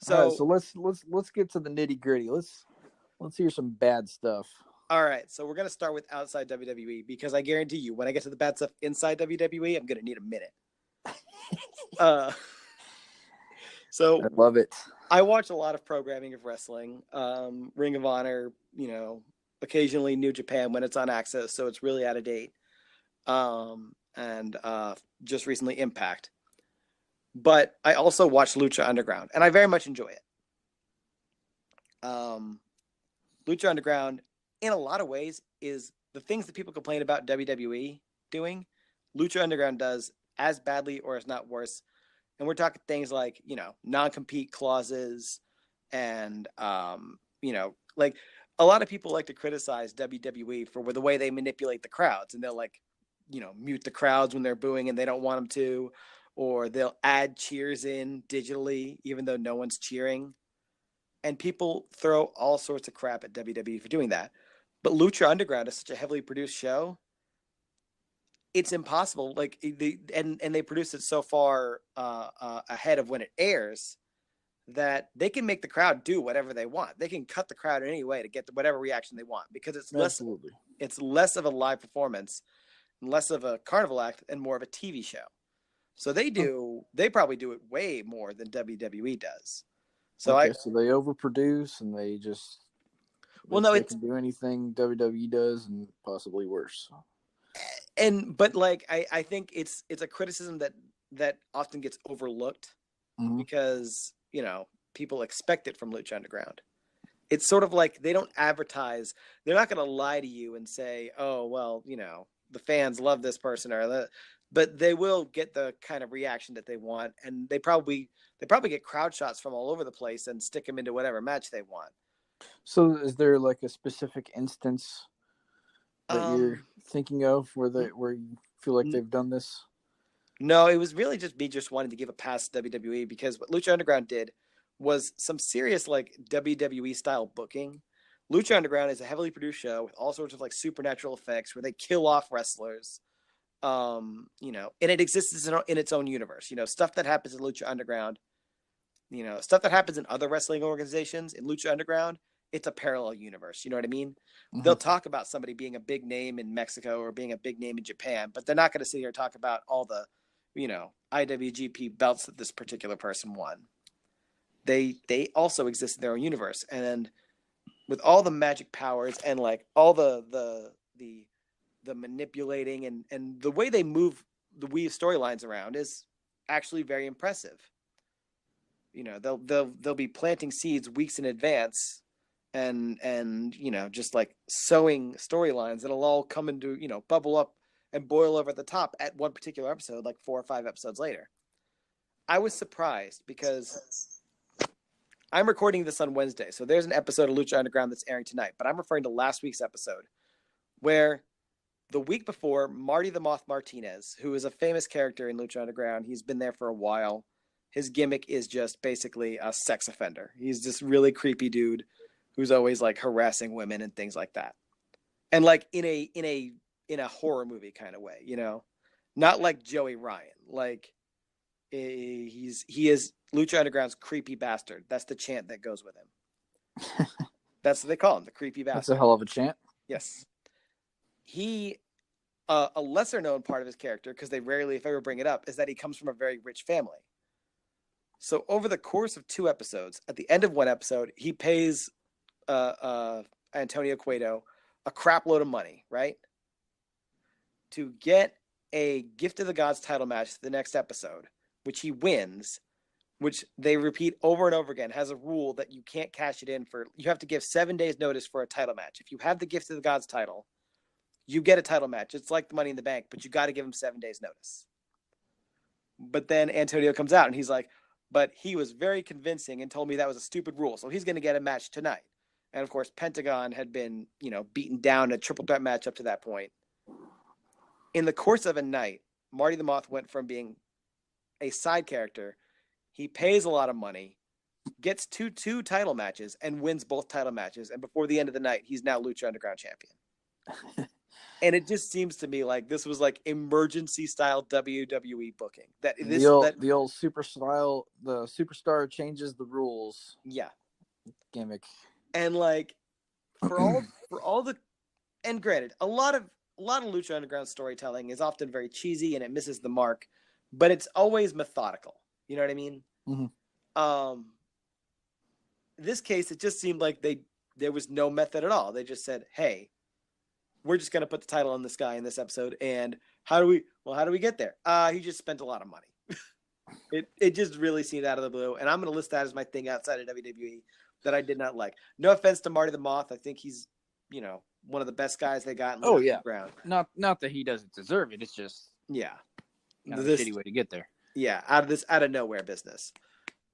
All right, So, so let's get to the nitty gritty. Let's hear some bad stuff. all right, so we're gonna start with outside WWE because I guarantee you, when I get to the bad stuff inside WWE, I'm gonna need a minute. Uh, I so love it. I watch a lot of programming of wrestling, Ring of Honor, occasionally New Japan when it's on Access, so it's really out of date. And just recently Impact. But I also watch Lucha Underground, and I very much enjoy it. Um, Lucha Underground, in a lot of ways, is the things that people complain about WWE doing. Lucha Underground does as badly or if not worse. And we're talking things like, non-compete clauses and, like a lot of people like to criticize WWE for the way they manipulate the crowds. And they'll mute the crowds when they're booing and they don't want them to, or they'll add cheers in digitally, even though no one's cheering. And people throw all sorts of crap at WWE for doing that. But Lucha Underground is such a heavily produced show. It's impossible. Like they produce it so far ahead of when it airs that they can make the crowd do whatever they want. They can cut the crowd in any way to get whatever reaction they want because Absolutely. it's less of a live performance, less of a carnival act, and more of a TV show. So they probably do it way more than WWE does. So Okay, so they overproduce and they it's can do anything WWE does and possibly worse. but like I think it's a criticism that often gets overlooked Mm-hmm. because people expect it from Lucha Underground. It's sort of like they don't advertise. They're not going to lie to you and say, "Oh, well, the fans love this person," but they will get the kind of reaction that they want, and they probably get crowd shots from all over the place and stick them into whatever match they want. So, is there like a specific instance that you're Um, thinking of where you feel like they've done this? No, it was really just me just wanting to give a pass to WWE because what Lucha Underground did was some serious like WWE style booking. Lucha Underground is a heavily produced show with all sorts of like supernatural effects where they kill off wrestlers. And it exists in its own universe. Stuff that happens in Lucha Underground, stuff that happens in other wrestling organizations in Lucha Underground, it's a parallel universe. You know what I mean? Mm-hmm. They'll talk about somebody being a big name in Mexico or being a big name in Japan, but they're not going to sit here and talk about all the IWGP belts that this particular person won. They also exist in their own universe, and with all the magic powers and like all the manipulating and the way they move the weave storylines around is actually very impressive. They'll be planting seeds weeks in advance and just like sowing storylines that'll all come into bubble up and boil over the top at one particular episode like 4 or 5 episodes later. I was surprised because I'm recording this on Wednesday, so there's an episode of Lucha Underground that's airing tonight, but I'm referring to last week's episode where the week before, Marty the Moth Martinez, who is a famous character in Lucha Underground, he's been there for a while. His gimmick is just basically a sex offender. He's this really creepy dude who's always like harassing women and things like that. And like in a horror movie kind of way, not like Joey Ryan. Like he is Lucha Underground's creepy bastard. That's the chant that goes with him. That's what they call him, the creepy bastard. That's a hell of a chant. Yes. He a lesser known part of his character, because they rarely, if ever, bring it up, is that he comes from a very rich family. So over the course of 2 episodes, at the end of one episode, he pays Antonio Cueto a crap load of money, right? To get a Gift of the Gods title match to the next episode, which he wins, which they repeat over and over again, has a rule that you can't cash it in for, you have to give 7 days notice for a title match. If you have the Gift of the Gods title, you get a title match. It's like the Money in the Bank, but you got to give him 7 days notice. But then Antonio comes out and he's like, but he was very convincing and told me that was a stupid rule. So he's going to get a match tonight. And of course, Pentagon had been, beaten down a triple threat match up to that point. In the course of a night, Marty the Moth went from being a side character. He pays a lot of money, gets two title matches, and wins both title matches. And before the end of the night, he's now Lucha Underground champion. And it just seems to me like this was like emergency style WWE booking. The old superstar changes the rules Yeah. gimmick. And like for all the, and granted, a lot of Lucha Underground storytelling is often very cheesy and it misses the mark, but it's always methodical. You know what I mean? Mm-hmm. This case, it just seemed like there was no method at all. They just said, "Hey, we're just going to put the title on this guy in this episode." And how do we get there? He just spent a lot of money. It just really seemed out of the blue. And I'm going to list that as my thing outside of WWE that I did not like. No offense to Marty the Moth. I think he's, one of the best guys they got in Lucha Underground. Not that he doesn't deserve it. It's just kind of a shitty way to get there. Yeah, out of nowhere business.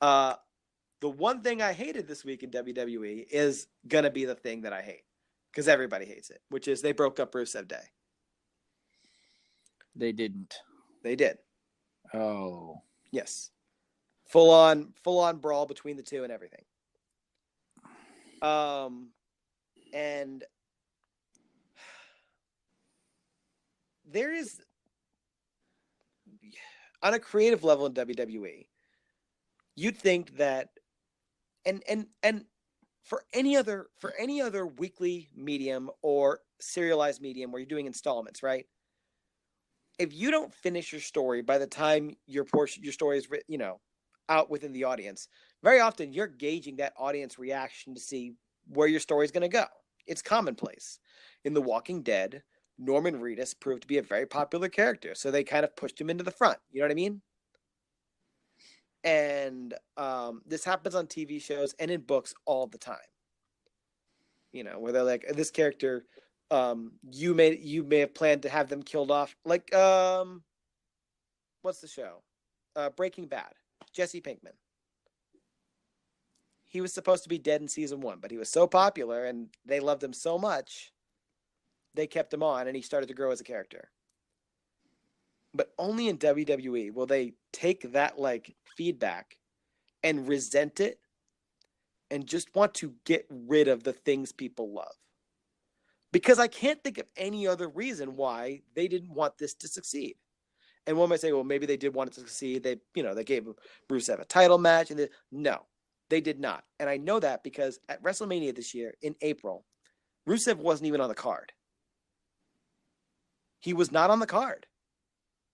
The one thing I hated this week in WWE is gonna be the thing that I hate, because everybody hates it, which is they broke up Rusev Day. They didn't. They did. Oh. Yes. Full on brawl between the two and everything. And there is, on a creative level in WWE, you'd think that, and for any other weekly medium or serialized medium where you're doing installments, right? If you don't finish your story by the time your story is, out within the audience, very often you're gauging that audience reaction to see where your story is going to go. It's commonplace. In The Walking Dead, Norman Reedus proved to be a very popular character, so they kind of pushed him into the front. You know what I mean? And this happens on TV shows and in books all the time. Where they're like, this character, you may have planned to have them killed off. Like, what's the show? Breaking Bad. Jesse Pinkman. He was supposed to be dead in season 1, but he was so popular and they loved him so much, they kept him on and he started to grow as a character. But only in WWE will they take that like feedback and resent it and just want to get rid of the things people love. Because I can't think of any other reason why they didn't want this to succeed. And one might say, well, maybe they did want it to succeed. They gave Rusev a title match. And no, they did not. And I know that because at WrestleMania this year in April, Rusev wasn't even on the card. He was not on the card.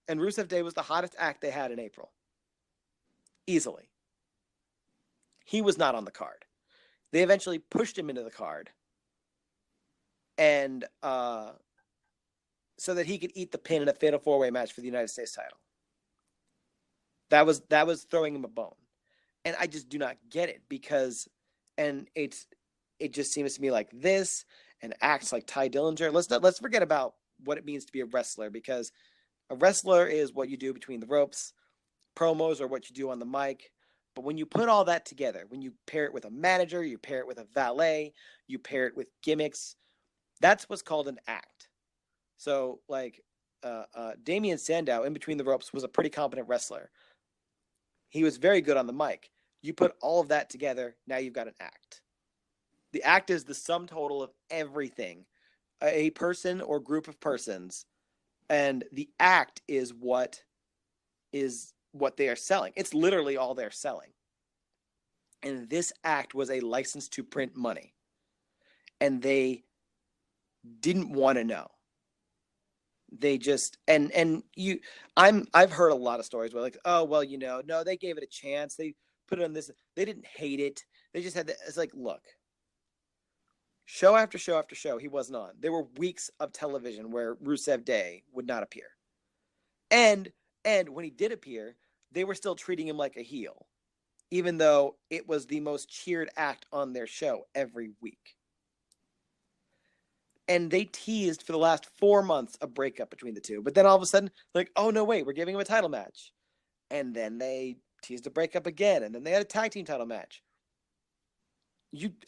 And Rusev Day was the hottest act they had in April. Easily. He was not on the card. They eventually pushed him into the card. And so that he could eat the pin in a Fatal 4-Way match for the United States title. That was throwing him a bone. And I just do not get it because, and it just seems to me like this and acts like Ty Dillinger. Let's forget about what it means to be a wrestler, because a wrestler is what you do between the ropes. Promos are what you do on the mic. But when you put all that together, when you pair it with a manager, you pair it with a valet, you pair it with gimmicks, that's what's called an act. So, like, Damian Sandow, in between the ropes, was a pretty competent wrestler. He was very good on the mic. You put all of that together, now you've got an act. The act is the sum total of everything, a person or group of persons, and the act is what they are selling. It's literally all they're selling. And this act was a license to print money. And they didn't want to know. They just I've heard a lot of stories where like, oh well, no, they gave it a chance. They put it on this. They didn't hate it. They just had it's like, look, show after show after show, he wasn't on. There were weeks of television where Rusev Day would not appear, and when he did appear, they were still treating him like a heel, even though it was the most cheered act on their show every week. And they teased for the last 4 months a breakup between the two. But then all of a sudden, like, oh, no, wait, we're giving him a title match. And then they teased a breakup again. And then they had a tag team title match.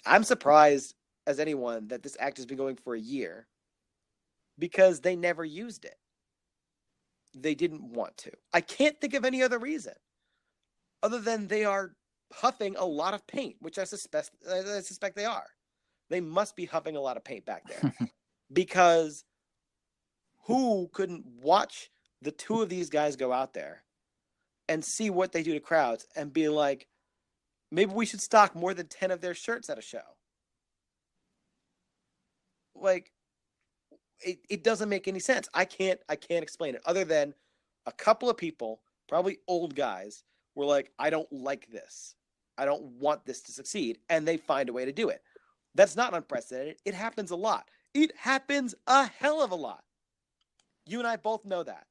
I'm surprised as anyone that this act has been going for a year because they never used it. They didn't want to. I can't think of any other reason other than they are huffing a lot of paint, which I suspect they are. They must be huffing a lot of paint back there because Who couldn't watch the two of these guys go out there and see what they do to crowds and be like, maybe we should stock more than 10 of their shirts at a show? Like, it doesn't make any sense. I can't explain it other than a couple of people, probably old guys, were like, I don't like this. I don't want this to succeed. And they find a way to do it. That's not unprecedented. It happens a lot. It happens a hell of a lot. You and I both know that.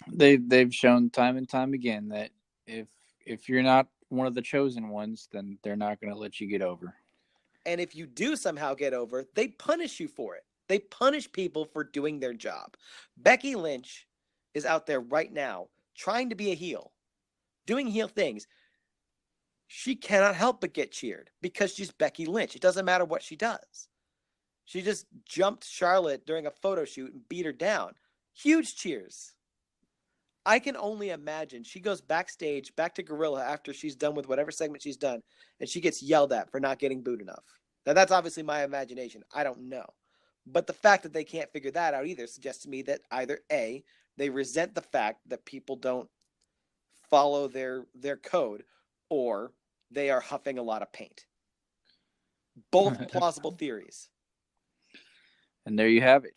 They've shown time and time again that if you're not one of the chosen ones, then they're not going to let you get over. And if you do somehow get over, they punish you for it. They punish people for doing their job. Becky Lynch is out there right now trying to be a heel, doing heel things. She cannot help but get cheered because she's Becky Lynch. It doesn't matter what she does. She just jumped Charlotte during a photo shoot and beat her down. Huge cheers. I can only imagine she goes backstage, back to Gorilla after she's done with whatever segment she's done, and she gets yelled at for not getting booed enough. Now, that's obviously my imagination. I don't know. But the fact that they can't figure that out either suggests to me that either A, they resent the fact that people don't follow their code, or they are huffing a lot of paint. Both plausible theories. And there you have it.